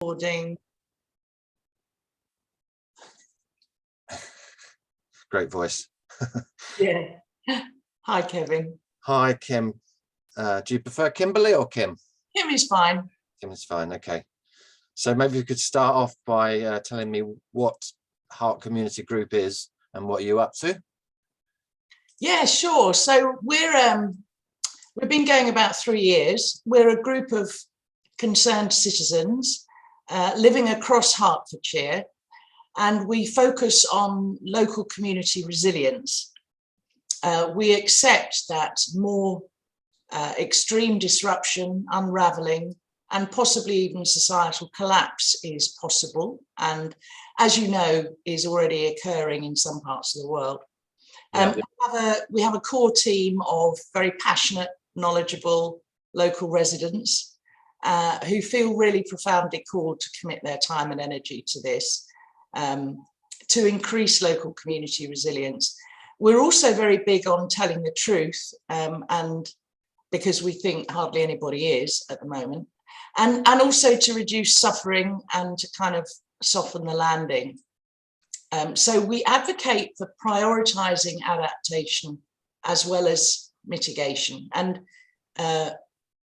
Recording. Great voice. Yeah. Hi, Kevin. Hi, Kim. Do you prefer Kimberley or Kim? Kim is fine. Kim is fine. Okay. So maybe you could start off by telling me what Heart Community Group is and what you're up to. Yeah, sure. So we've been going about 3 years. We're a group of concerned citizens living across Hertfordshire, and we focus on local community resilience. We accept that more extreme disruption, unraveling, and possibly even societal collapse is possible, and as you know, is already occurring in some parts of the world. We have a core team of very passionate, knowledgeable local residents who feel really profoundly called to commit their time and energy to this, to increase local community resilience. We're also very big on telling the truth, and because we think hardly anybody is at the moment, and also to reduce suffering and to kind of soften the landing. So we advocate for prioritizing adaptation as well as mitigation. And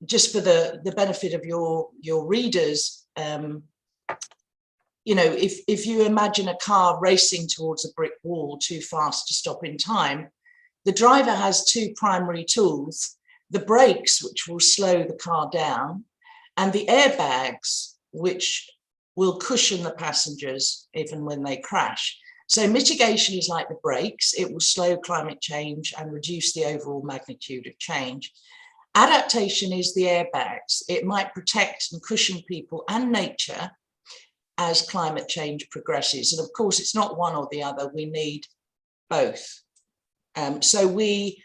just for the benefit of your readers, you know, if you imagine a car racing towards a brick wall too fast to stop in time, the driver has two primary tools: the brakes, which will slow the car down, and the airbags, which will cushion the passengers even when they crash. So mitigation is like the brakes. It will slow climate change and reduce the overall magnitude of change. Adaptation is the airbags. It might protect and cushion people and nature as climate change progresses. And of course, it's not one or the other. We need both. So we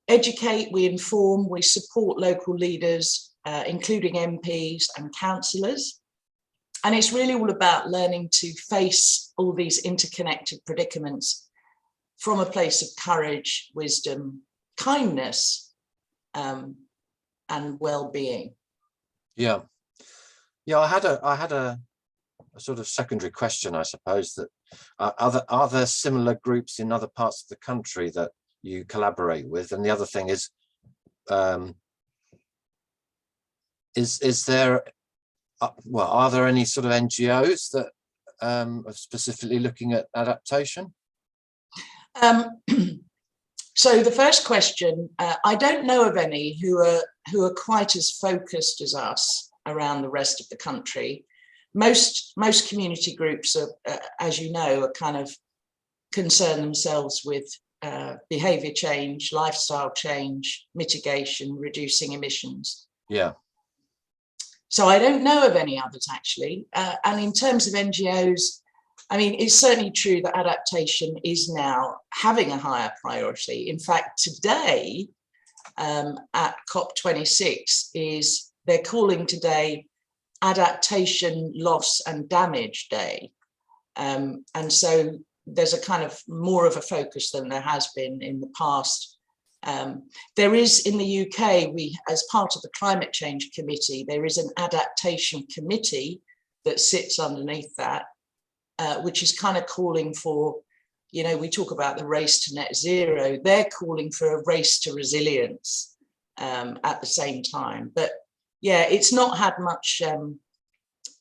educate, we inform, we support local leaders, including MPs and councillors. And it's really all about learning to face all these interconnected predicaments from a place of courage, wisdom, kindness, and well-being. Yeah. I had a sort of secondary question, I suppose, that are there similar groups in other parts of the country that you collaborate with? And the other thing is there, well, are there any sort of NGOs that are specifically looking at adaptation? So the first question, I don't know of any who are quite as focused as us around the rest of the country. Most community groups are, as you know, are kind of concern themselves with behaviour change, lifestyle change, mitigation, reducing emissions. Yeah. So I don't know of any others, actually. And in terms of NGOs, I mean, it's certainly true that adaptation is now having a higher priority. In fact, today at COP26 they're calling today Adaptation Loss and Damage Day. And so there's a kind of more of a focus than there has been in the past. There is in the UK, as part of the Climate Change Committee, there is an adaptation committee that sits underneath that, which is kind of calling for, you know, we talk about the race to net zero, they're calling for a race to resilience at the same time. But yeah, it's not had much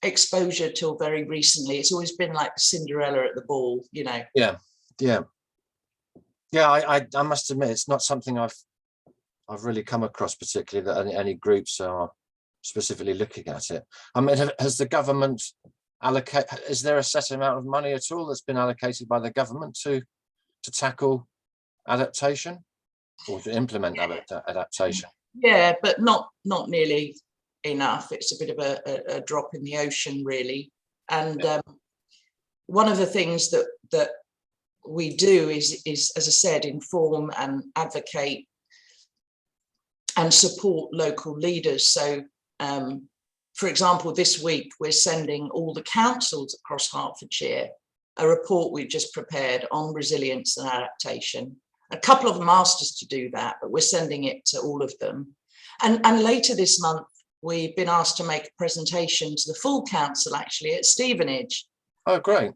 exposure till very recently. It's always been like the Cinderella at the ball, you know. Yeah, I must admit, it's not something I've really come across particularly, that any groups are specifically looking at it. I mean, has the government is there a set amount of money at all that's been allocated by the government to tackle adaptation or to implement adaptation? Yeah, but not nearly enough. It's a bit of a drop in the ocean, really. And one of the things that we do is, as I said, inform and advocate and support local leaders. So, for example, this week, we're sending all the councils across Hertfordshire a report we've just prepared on resilience and adaptation. A couple of them asked us to do that, but we're sending it to all of them. And later this month, we've been asked to make a presentation to the full council actually at Stevenage. Oh, great.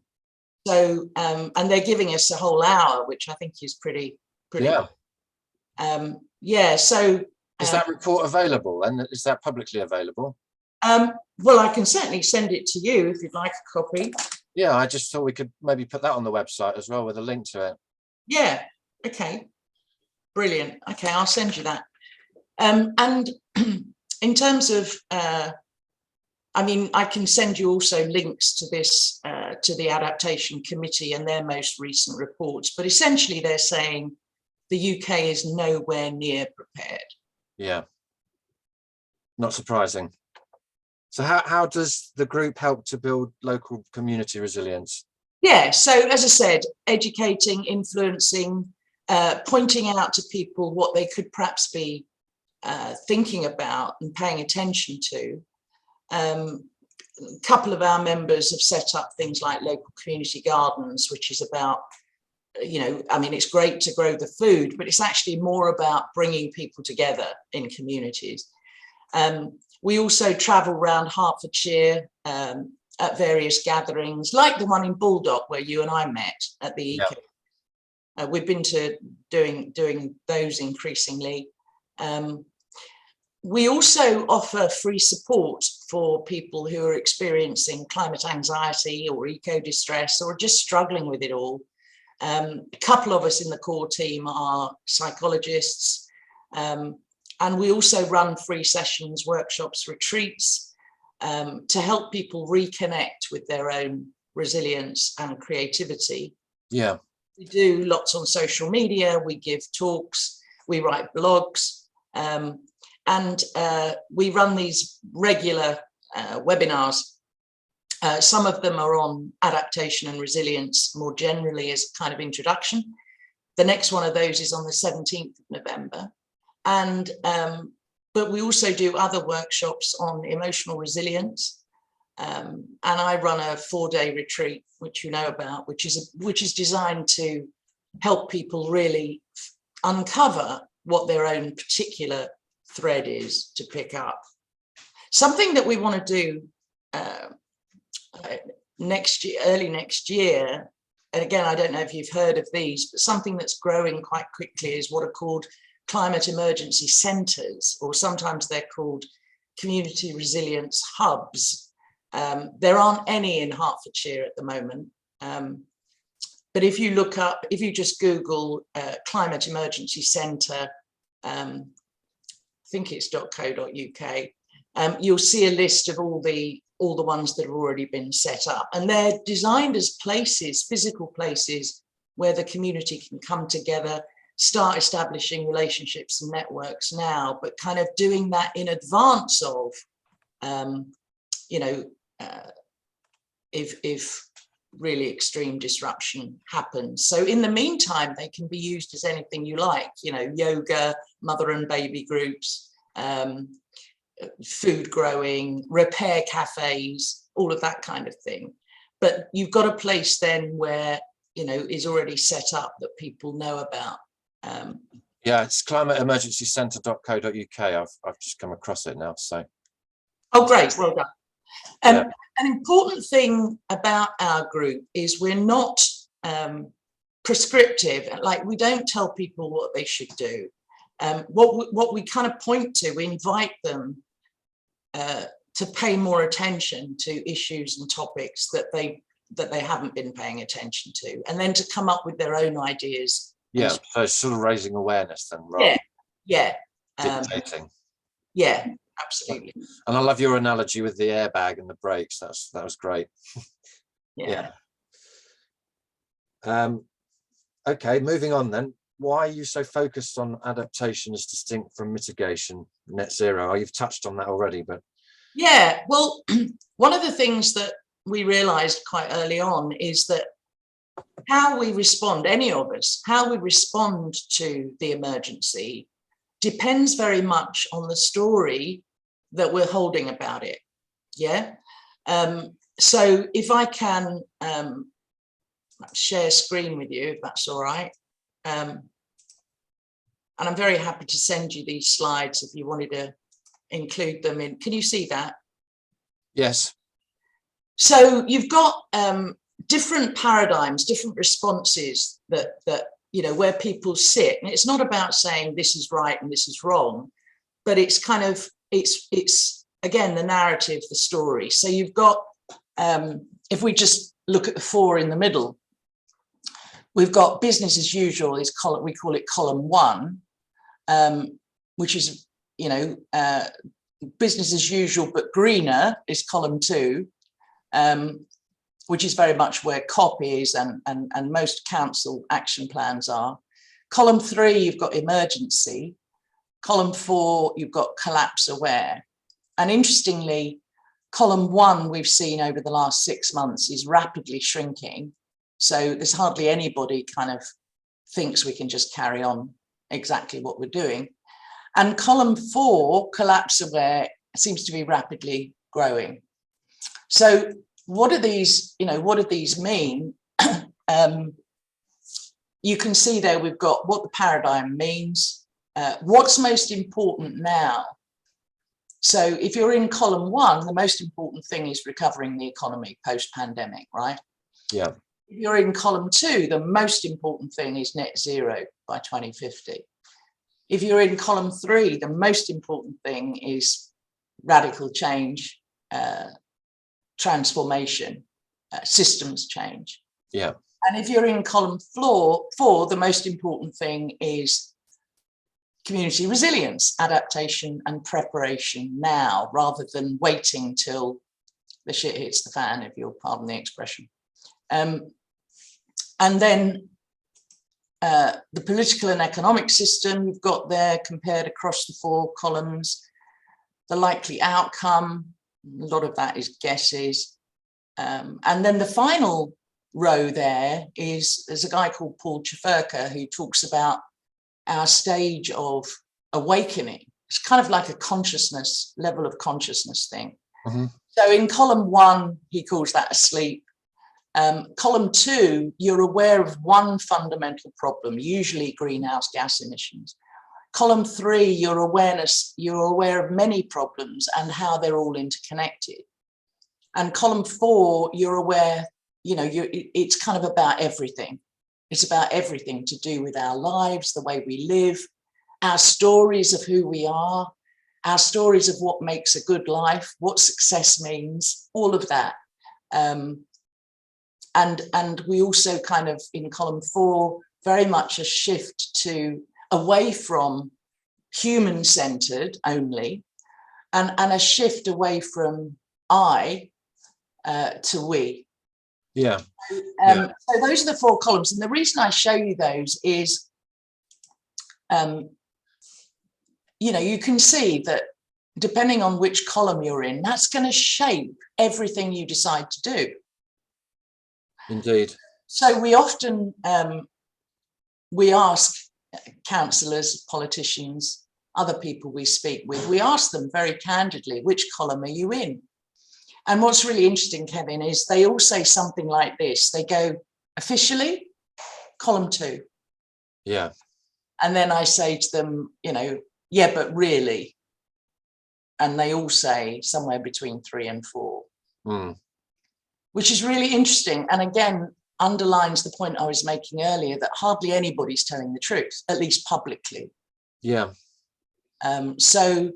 So, and they're giving us a whole hour, which I think is pretty. Yeah. Yeah. So. Is that report available, and is that publicly available? Well, I can certainly send it to you if you'd like a copy. Yeah, I just thought we could maybe put that on the website as well with a link to it. Yeah. Okay. Brilliant. Okay, I'll send you that. And in terms of, I mean, I can send you also links to this, to the Adaptation Committee and their most recent reports. But essentially, they're saying the UK is nowhere near prepared. Yeah. Not surprising. So how does the group help to build local community resilience? Yeah, so as I said, educating, influencing, pointing out to people what they could perhaps be thinking about and paying attention to. A couple of our members have set up things like local community gardens, which is about, you know, I mean, it's great to grow the food, but it's actually more about bringing people together in communities. We also travel around Hertfordshire at various gatherings, like the one in Baldock where you and I met at the Eco. We've been to doing those increasingly. We also offer free support for people who are experiencing climate anxiety or eco-distress or just struggling with it all. A couple of us in the core team are psychologists, and we also run free sessions, workshops, retreats to help people reconnect with their own resilience and creativity. Yeah. We do lots on social media, we give talks, we write blogs, and we run these regular webinars. Some of them are on adaptation and resilience more generally as a kind of introduction. The next one of those is on the 17th of November. And but we also do other workshops on emotional resilience. And I run a 4-day retreat, which you know about, which is designed to help people really uncover what their own particular thread is to pick up. Something that we want to do next year, early next year, and again, I don't know if you've heard of these, but something that's growing quite quickly is what are called climate emergency centres, or sometimes they're called community resilience hubs. There aren't any in Hertfordshire at the moment, but if you look up, if you just Google climate emergency centre, I think it's .co.uk, you'll see a list of all the ones that have already been set up, and they're designed as places, physical places, where the community can come together, start establishing relationships and networks now, but kind of doing that in advance of, you know, if really extreme disruption happens. So in the meantime, they can be used as anything you like, you know, yoga, mother and baby groups, food growing, repair cafes, all of that kind of thing. But you've got a place then where, you know, is already set up that people know about. Yeah, it's climateemergencycentre.co.uk. I've just come across it now. So. Oh, great, well done. Yeah. An important thing about our group is we're not prescriptive. Like, we don't tell people what they should do. What we kind of point to, we invite them to pay more attention to issues and topics that they haven't been paying attention to, and then to come up with their own ideas. Yeah, so it's sort of raising awareness then, right? Yeah, Dictating. Yeah, absolutely. And I love your analogy with the airbag and the brakes. That was great. Yeah. Okay, moving on then. Why are you so focused on adaptation as distinct from mitigation, net zero? Oh, you've touched on that already, but. Yeah, well, one of the things that we realized quite early on is that how we respond, any of us, how we respond to the emergency depends very much on the story that we're holding about it. Yeah. So if I can share screen with you, if that's all right. And I'm very happy to send you these slides if you wanted to include them in. Can you see that? Yes. So you've got different paradigms, different responses that where people sit, and it's not about saying this is right and this is wrong, but it's kind of it's again the narrative, the story. So you've got if we just look at the four in the middle, we've got business as usual is column, we call it column 1, which is business as usual but greener is column 2, which is very much where COP is and most council action plans are. Column 3, you've got emergency. Column 4, you've got collapse aware. And interestingly, column 1 we've seen over the last 6 months is rapidly shrinking. So there's hardly anybody kind of thinks we can just carry on exactly what we're doing. And column 4, collapse aware, seems to be rapidly growing. So what do these mean? You can see there we've got what the paradigm means, what's most important now. So if you're in column 1, the most important thing is recovering the economy post-pandemic, right? Yeah. If you're in column 2, the most important thing is net zero by 2050. If you're in column 3, the most important thing is radical change, transformation, systems change. Yeah. And if you're in column 4, the most important thing is community resilience, adaptation and preparation now, rather than waiting till the shit hits the fan, if you'll pardon the expression. And then the political and economic system you've got there compared across the 4 columns, the likely outcome, a lot of that is guesses. And then the final row there's a guy called Paul Chafurka who talks about our stage of awakening. It's kind of like a consciousness, level of consciousness thing. Mm-hmm. So in column 1, he calls that asleep. Column 2, you're aware of one fundamental problem, usually greenhouse gas emissions. Column 3, you're aware of many problems and how they're all interconnected. And column 4, you're aware, it's kind of about everything. It's about everything to do with our lives, the way we live, our stories of who we are, our stories of what makes a good life, what success means, all of that. And we also kind of, in column 4, very much a shift away from human-centered only, and a shift away from I to we. Yeah. So those are the 4 columns. And the reason I show you those is, you can see that depending on which column you're in, that's going to shape everything you decide to do. Indeed. So we often, we ask councillors, politicians, other people we speak with, we ask them very candidly, which column are you in? And what's really interesting, Kevin, is they all say something like this. They go, officially, column 2. Yeah. And then I say to them, yeah, but really. And they all say somewhere between 3 and 4. Mm. Which is really interesting. And again, underlines the point I was making earlier that hardly anybody's telling the truth, at least publicly. Yeah. So,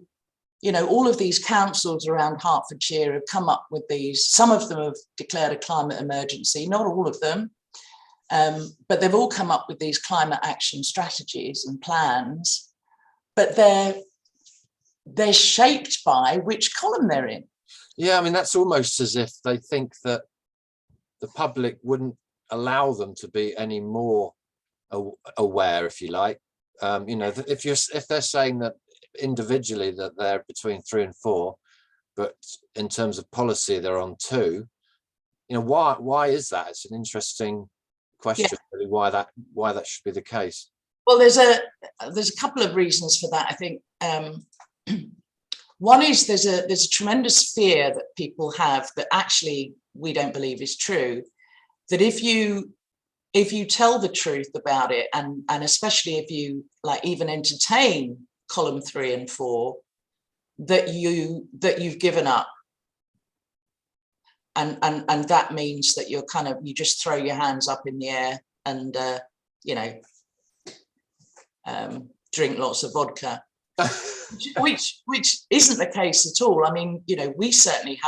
all of these councils around Hertfordshire have come up with these. Some of them have declared a climate emergency, not all of them, but they've all come up with these climate action strategies and plans, but they're shaped by which column they're in. Yeah, I mean, that's almost as if they think that the public wouldn't allow them to be any more aware, if you like. If they're saying that individually that they're between 3 and 4, but in terms of policy they're on 2, why is that? It's an interesting question, really, why that should be the case. Well, there's a couple of reasons for that, I think. One is there's a tremendous fear that people have that actually we don't believe is true, that if you tell the truth about it, and especially if you even entertain column 3 and 4, that you've given up. And that means that you just throw your hands up in the air and drink lots of vodka, which isn't the case at all. I mean, we certainly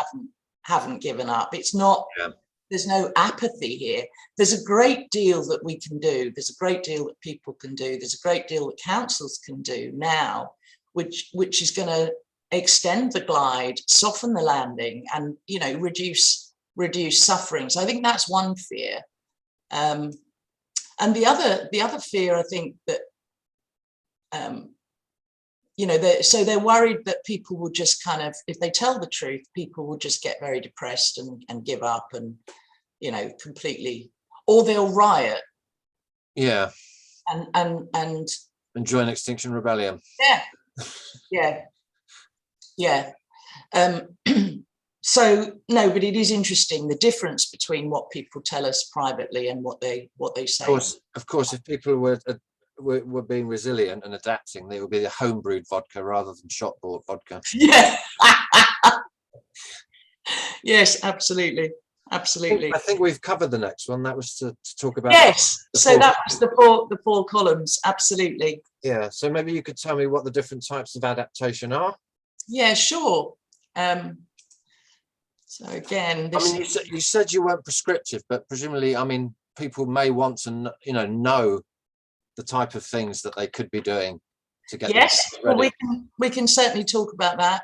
haven't given up. It's not. Yeah. There's no apathy here. There's a great deal that we can do. There's a great deal that people can do. There's a great deal that councils can do now, which is going to extend the glide, soften the landing, and reduce suffering. So I think that's one fear. And the other fear, I think, that they're worried that people will just if they tell the truth, people will just get very depressed and give up and completely, or they'll riot. Yeah. And join Extinction Rebellion. Yeah. So no, but it is interesting, the difference between what people tell us privately and what they say. Of course, if people were being resilient and adapting, they would be the home-brewed vodka rather than shop-bought vodka. Yeah. Yes, absolutely. I think we've covered the next one. That was to talk about. Yes. So that was the four columns. Absolutely. Yeah. So maybe you could tell me what the different types of adaptation are. Yeah, sure. So again, I mean, you said you weren't prescriptive, but presumably, I mean, people may want to know the type of things that they could be doing to get. Yes, well, we can certainly talk about that.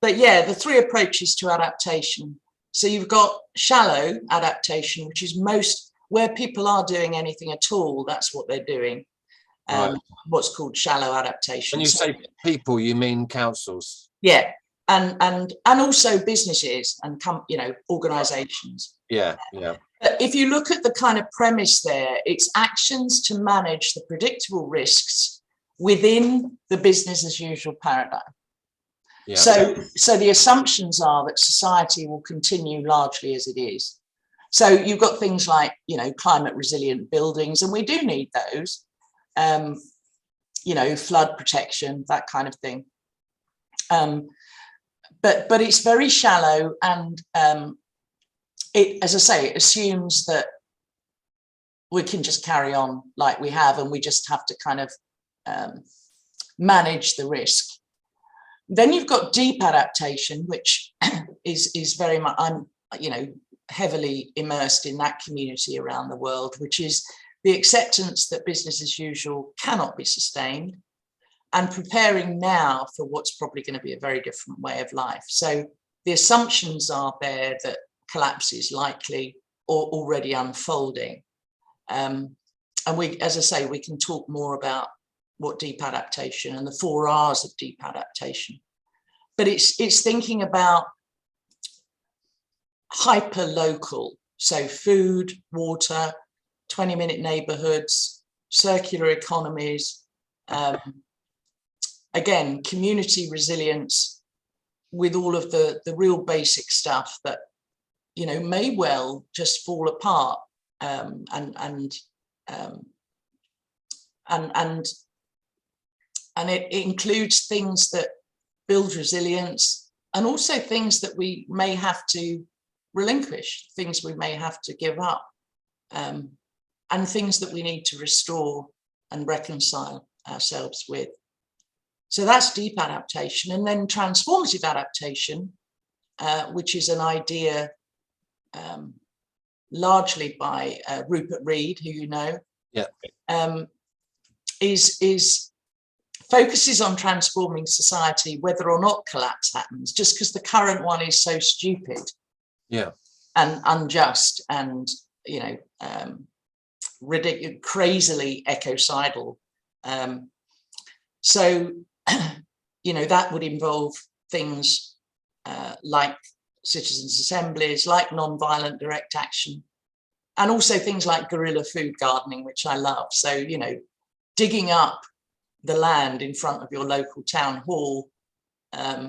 But yeah, the three approaches to adaptation. So you've got shallow adaptation, which is where people are doing anything at all. That's what they're doing. Right. What's called shallow adaptation. When you say people, you mean councils? Yeah, and also businesses and organisations. Yeah. But if you look at the kind of premise there, it's actions to manage the predictable risks within the business as usual paradigm. Yeah. So the assumptions are that society will continue largely as it is. So you've got things like, climate resilient buildings, and we do need those, flood protection, that kind of thing. But it's very shallow, and it, as I say, it assumes that we can just carry on like we have, and we just have to kind of manage the risk. Then you've got deep adaptation, which is very much, I'm heavily immersed in that community around the world, which is the acceptance that business as usual cannot be sustained, and preparing now for what's probably going to be a very different way of life. So the assumptions are there that collapse is likely or already unfolding. And we, as I say, we can talk more about what deep adaptation and the 4 R's of deep adaptation. But it's thinking about hyper local, so food, water, 20-minute neighborhoods, circular economies, again, community resilience with all of the real basic stuff that, may well just fall apart, and it includes things that build resilience, and also things that we may have to relinquish, things we may have to give up, and things that we need to restore and reconcile ourselves with. So that's deep adaptation. And then transformative adaptation, which is an idea largely by Rupert Reed, who you know, is focuses on transforming society whether or not collapse happens, just because the current one is so stupid and unjust and ridiculous, crazily ecocidal. So that would involve things like citizens' assemblies, like non-violent direct action, and also things like guerrilla food gardening, which I love. So, digging up the land in front of your local town hall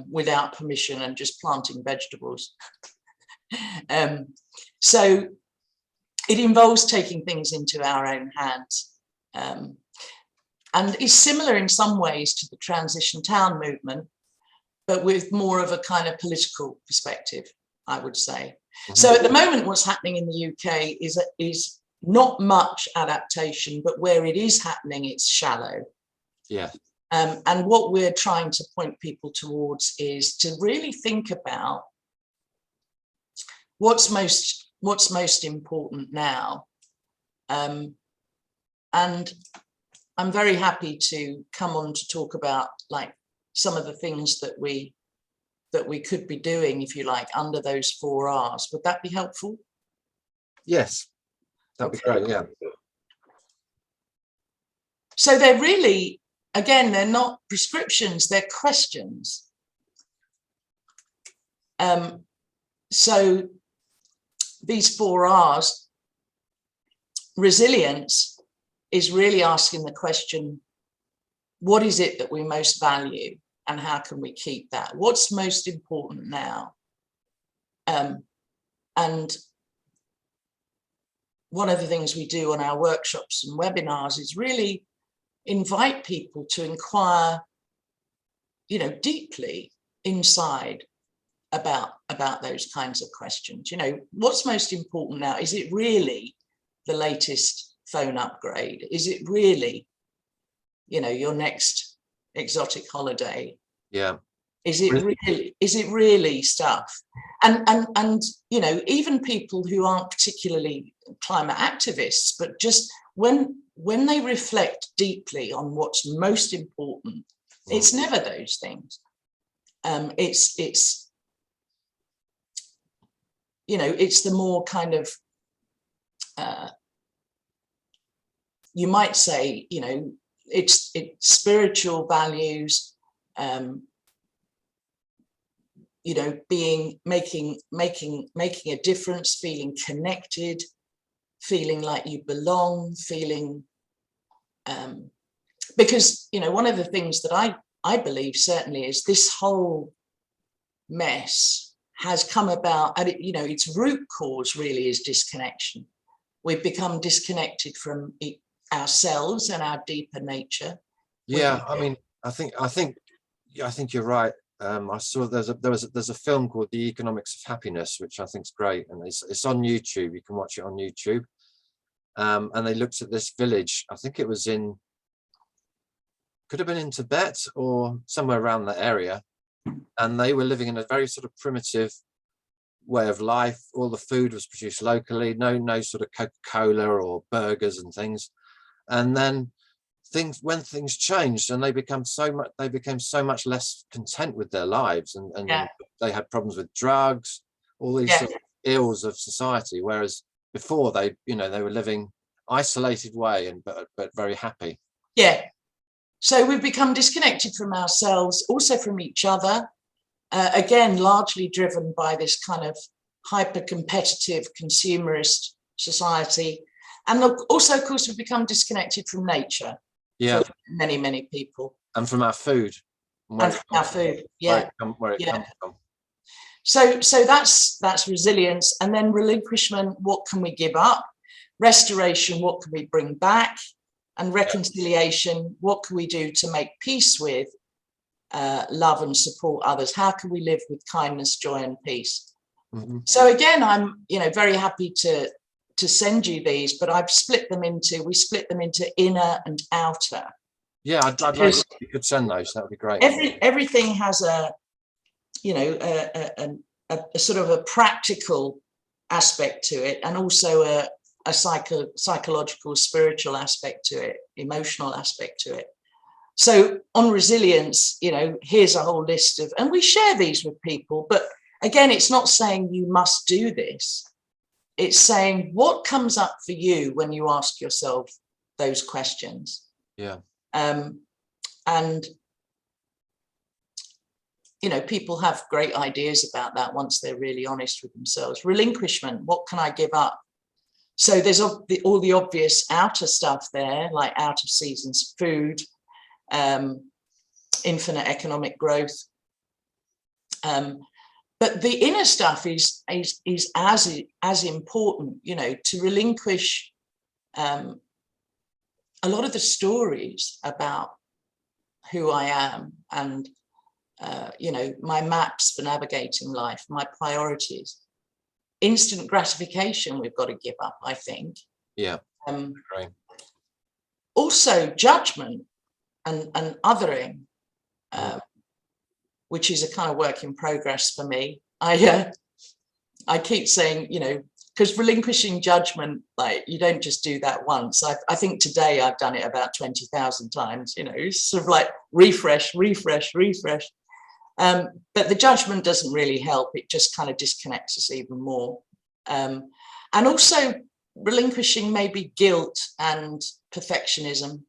without permission and just planting vegetables. So it involves taking things into our own hands. and is similar in some ways to the transition town movement, but with more of a kind of political perspective, I would say. So at the moment, what's happening in the UK is not much adaptation, but where it is happening, it's shallow. Yeah. And what we're trying to point people towards is to really think about what's most important now. And I'm very happy to come on to talk about like some of the things that we could be doing, if you like, under those 4 R's. Would that be helpful? Yes, that'd be great. Yeah. So they're really, again, they're not prescriptions, they're questions. So these 4 R's, resilience is really asking the question, what is it that we most value and how can we keep that? What's most important now? And one of the things we do on our workshops and webinars is really invite people to inquire, you know, deeply inside about those kinds of questions. You know, what's most important now? Is it really the latest phone upgrade? Is it really, you know, your next exotic holiday? Yeah. Is it really stuff? And you know, even people who aren't particularly climate activists, but just when they reflect deeply on what's most important, it's never those things. It's you know, it's the more kind of you might say, you know, it's spiritual values, you know, making a difference, feeling connected, feeling like you belong, feeling because, you know, one of the things that I believe certainly is this whole mess has come about, and you know, its root cause really is disconnection. We've become disconnected from ourselves and our deeper nature. Yeah, I mean, I think you're right. I saw there's a film called The Economics of Happiness, which I think is great, and it's on YouTube. You can watch it on YouTube. And they looked at this village. I think it was could have been in Tibet or somewhere around that area, and they were living in a very sort of primitive way of life. All the food was produced locally, no sort of Coca-Cola or burgers and things. And then when things changed and they became so much less content with their lives, and they had problems with drugs, all these sort of ills of society, whereas before they were living isolated way but very happy. Yeah, so we've become disconnected from ourselves, also from each other, again largely driven by this kind of hyper competitive consumerist society. And also, of course, we've become disconnected from nature. Yeah, for many people, and from our food. Where it comes from. So that's resilience. And then relinquishment, what can we give up? Restoration, what can we bring back? And reconciliation, what can we do to make peace with, love and support others? How can we live with kindness, joy and peace? So again, I'm very happy to send you these, but we split them into inner and outer. Yeah, I'd like if you could send those. That would be great. Everything has a sort of a practical aspect to it, and also a psychological, spiritual aspect to it, emotional aspect to it. So on resilience, here's a whole list of, and we share these with people, but again, it's not saying you must do this. It's saying what comes up for you when you ask yourself those questions. Yeah. And people have great ideas about that once they're really honest with themselves. Relinquishment, what can I give up? So there's all the obvious outer stuff there, like out of seasons food, infinite economic growth. But the inner stuff is as important, to relinquish a lot of the stories about who I am and, you know, my maps for navigating life, my priorities, instant gratification we've got to give up, I think. Yeah. Right. Also judgment and othering, which is a kind of work in progress for me. I keep saying, you know, because relinquishing judgment, like, you don't just do that once. I think today I've done it about 20,000 times, you know, sort of like refresh. But the judgment doesn't really help. It just kind of disconnects us even more. And also relinquishing maybe guilt and perfectionism.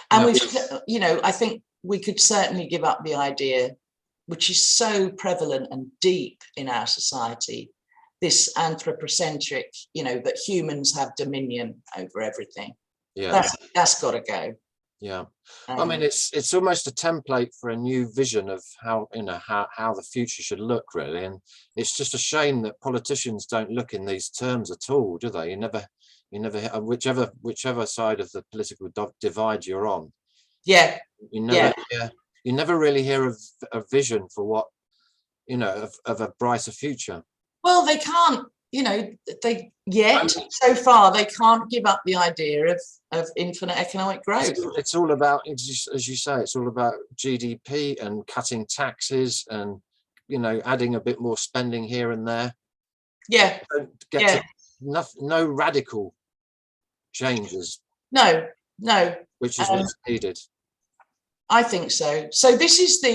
And we've, you know, I think we could certainly give up the idea, which is so prevalent and deep in our society, this anthropocentric, you know, that humans have dominion over everything. Yeah, that's got to go. Yeah, I mean, it's almost a template for a new vision of how, you know, how the future should look, really. And it's just a shame that politicians don't look in these terms at all, do they? You never, whichever side of the political divide you're on. Yeah. You never really hear of a vision for what, you know, of a brighter future. Well, they can't, you know, so far they can't give up the idea of infinite economic growth. It's all about, as you say, it's all about GDP and cutting taxes and, you know, adding a bit more spending here and there. Yeah. No radical changes. No. Which is what's needed. I think so. So this is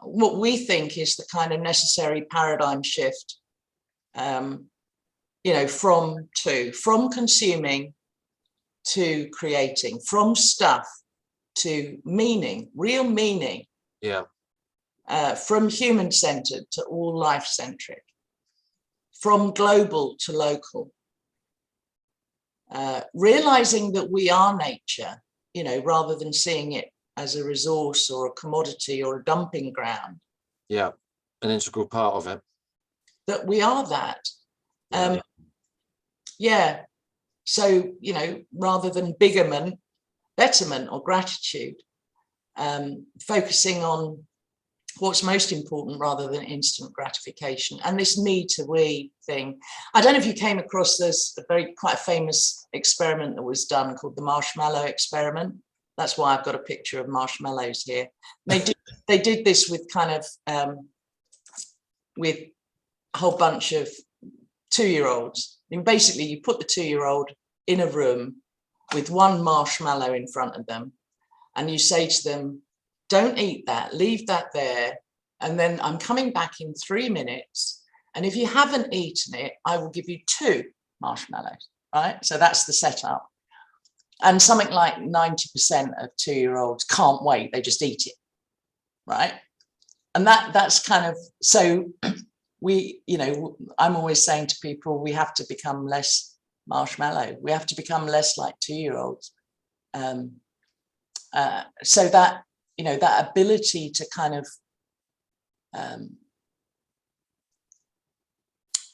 what we think is the kind of necessary paradigm shift. You know, from consuming to creating, from stuff to meaning, real meaning. Yeah. From human-centered to all life-centric, from global to local. Realizing that we are nature, you know, rather than seeing it as a resource or a commodity or a dumping ground. Yeah, an integral part of it. That we are that. Yeah. So, you know, rather than betterment or gratitude, focusing on what's most important rather than instant gratification. And this me to we thing. I don't know if you came across this, quite a famous experiment that was done called the marshmallow experiment. That's why I've got a picture of marshmallows here. They did this with kind of with a whole bunch of 2-year-olds. And basically you put the 2-year-old in a room with one marshmallow in front of them, and you say to them, don't eat that, leave that there, and then I'm coming back in 3 minutes, and if you haven't eaten it, I will give you 2 marshmallows, right? So that's the setup. And something like 90% of 2-year-olds can't wait, they just eat it, right? And that's kind of, so we, you know, I'm always saying to people, we have to become less marshmallow. We have to become less like 2-year-olds. So that, you know, that ability to kind of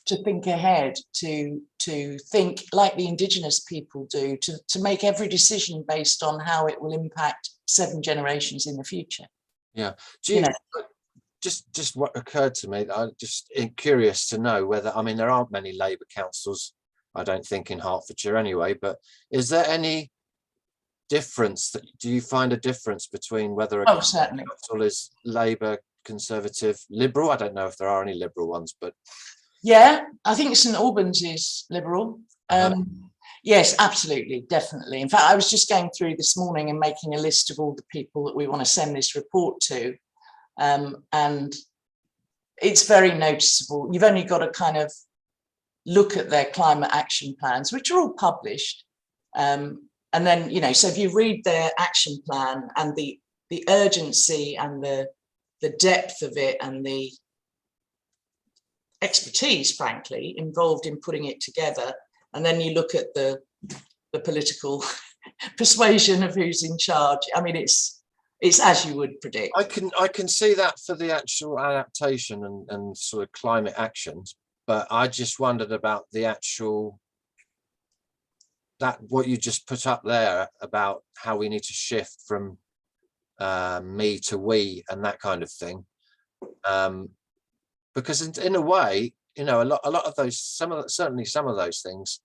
to think ahead, to think like the indigenous people do, to make every decision based on how it will impact 7 generations in the future. Yeah. Do you know, just what occurred to me, I'm just curious to know whether, I mean, there aren't many Labour councils, I don't think, in Hertfordshire anyway, but is there any difference, do you find a difference between whether a council is Labour, Conservative, Liberal? I don't know if there are any Liberal ones, but yeah, I think St Albans is Liberal. Yes, absolutely, definitely. In fact, I was just going through this morning and making a list of all the people that we want to send this report to. And it's very noticeable. You've only got to kind of look at their climate action plans, which are all published. And then, you know, so if you read their action plan and the urgency and the depth of it and the expertise, frankly, involved in putting it together, and then you look at the political persuasion of who's in charge, I mean, it's as you would predict. I can see that for the actual adaptation and sort of climate actions, but I just wondered about the actual that what you just put up there about how we need to shift from me to we and that kind of thing, because in a way, you know, a lot of those, certainly some of those things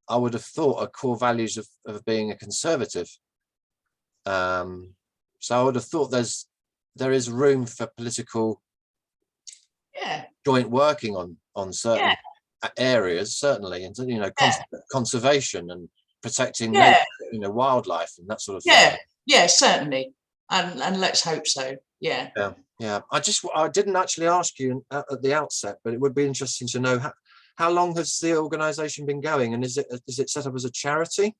I would have thought are core values of being a conservative. So I would have thought there is room for political joint working on certain areas, certainly, and, you know, conservation and protecting nature, you know, wildlife and that sort of thing. Yeah, certainly, and let's hope so. Yeah. I didn't actually ask you at the outset, but it would be interesting to know how long has the organisation been going, and is it set up as a charity?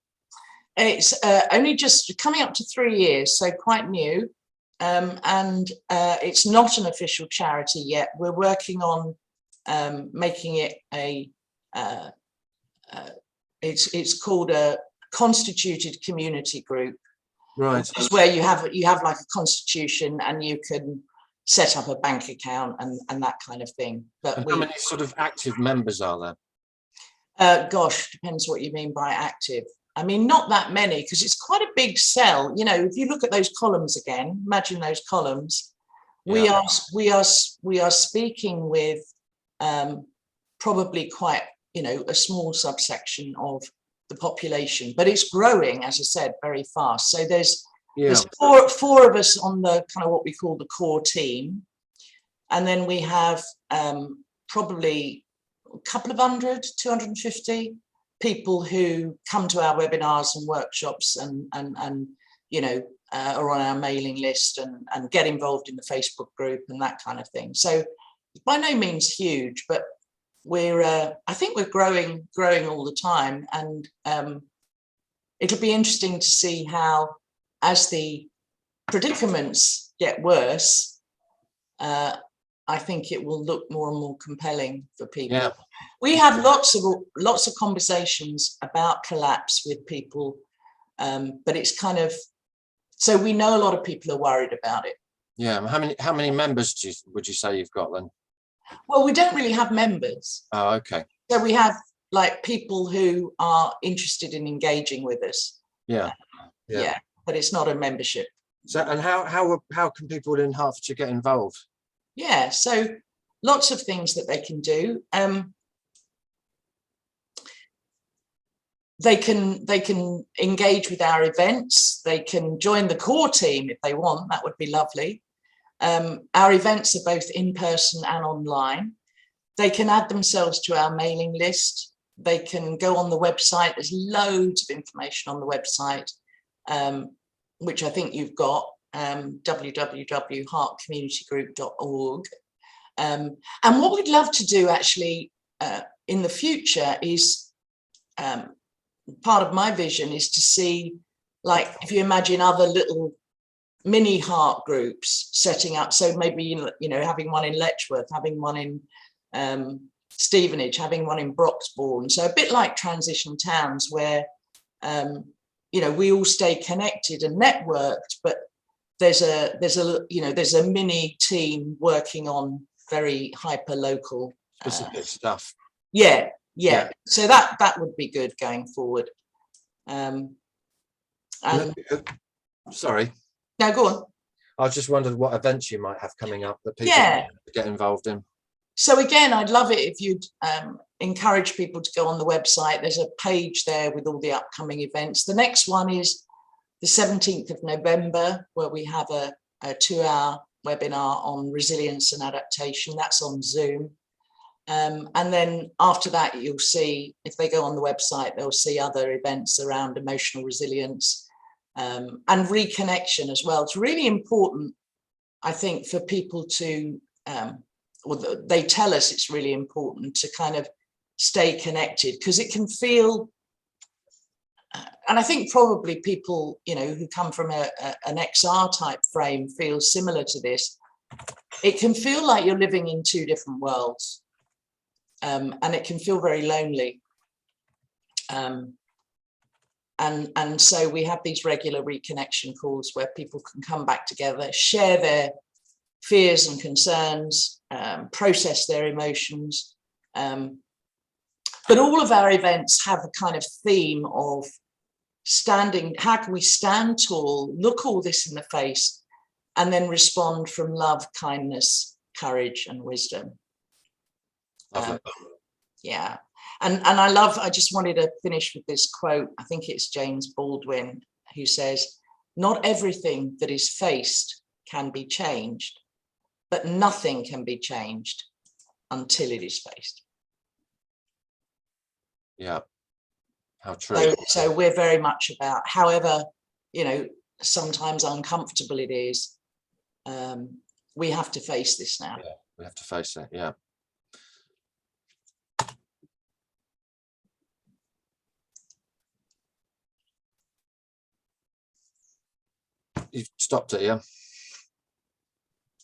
It's only just coming up to 3 years, so quite new, and it's not an official charity yet. We're working on making it it's called a constituted community group, right? It's where you have like a constitution and you can set up a bank account and that kind of thing. But how many sort of active members are there? Gosh, depends what you mean by active. I mean, not that many, because it's quite a big cell. You know, if you look at those columns again, imagine those columns. We are speaking with probably quite, you know, a small subsection of the population, but it's growing, as I said, very fast. So there's four of us on the kind of what we call the core team, and then we have probably a couple of 250 people who come to our webinars and workshops and you know, are on our mailing list and get involved in the Facebook group and that kind of thing. So by no means huge, but we're I think we're growing all the time, and it'll be interesting to see how, as the predicaments get worse, I think it will look more and more compelling for people. Yeah. We have lots of conversations about collapse with people, but it's kind of, so we know a lot of people are worried about it. Yeah. How many members would you say you've got then? Well, we don't really have members. Oh, okay. So we have like people who are interested in engaging with us. Yeah. But it's not a membership. So, and how can people in Hertfordshire get involved? Yeah, so lots of things that they can do. They can engage with our events. They can join the core team if they want. That would be lovely. Our events are both in person and online. They can add themselves to our mailing list. They can go on the website. There's loads of information on the website, which I think you've got, www.heartcommunitygroup.org. And what we'd love to do actually in the future is, part of my vision is to see, like, if you imagine other little mini heart groups setting up, so maybe, you know, having one in Letchworth, having one in Stevenage, having one in Broxbourne, so a bit like transition towns where you know, we all stay connected and networked, but there's a mini team working on very hyper local Specific stuff. Yeah. So that would be good going forward. Sorry. No, go on. I just wondered what events you might have coming up that people get involved in. So again, I'd love it if you'd encourage people to go on the website. There's a page there with all the upcoming events. The next one is the 17th of November, where we have a 2-hour webinar on resilience and adaptation. That's on Zoom. And then after that, you'll see, if they go on the website, they'll see other events around emotional resilience and reconnection as well. It's really important, I think, for people to, they tell us it's really important to kind of stay connected, because it can feel, and I think probably people, you know, who come from an XR type frame feel similar to this. It can feel like you're living in two different worlds. And it can feel very lonely. And so we have these regular reconnection calls where people can come back together, share their fears and concerns, process their emotions. But all of our events have a kind of theme of standing, how can we stand tall, look all this in the face, and then respond from love, kindness, courage, and wisdom. Lovely. Yeah. And I just wanted to finish with this quote. I think it's James Baldwin who says, "Not everything that is faced can be changed, but nothing can be changed until it is faced." Yeah. How true. So we're very much about, however, you know, sometimes uncomfortable it is, we have to face this now. Yeah, we have to face it. Yeah. You've stopped it, yeah?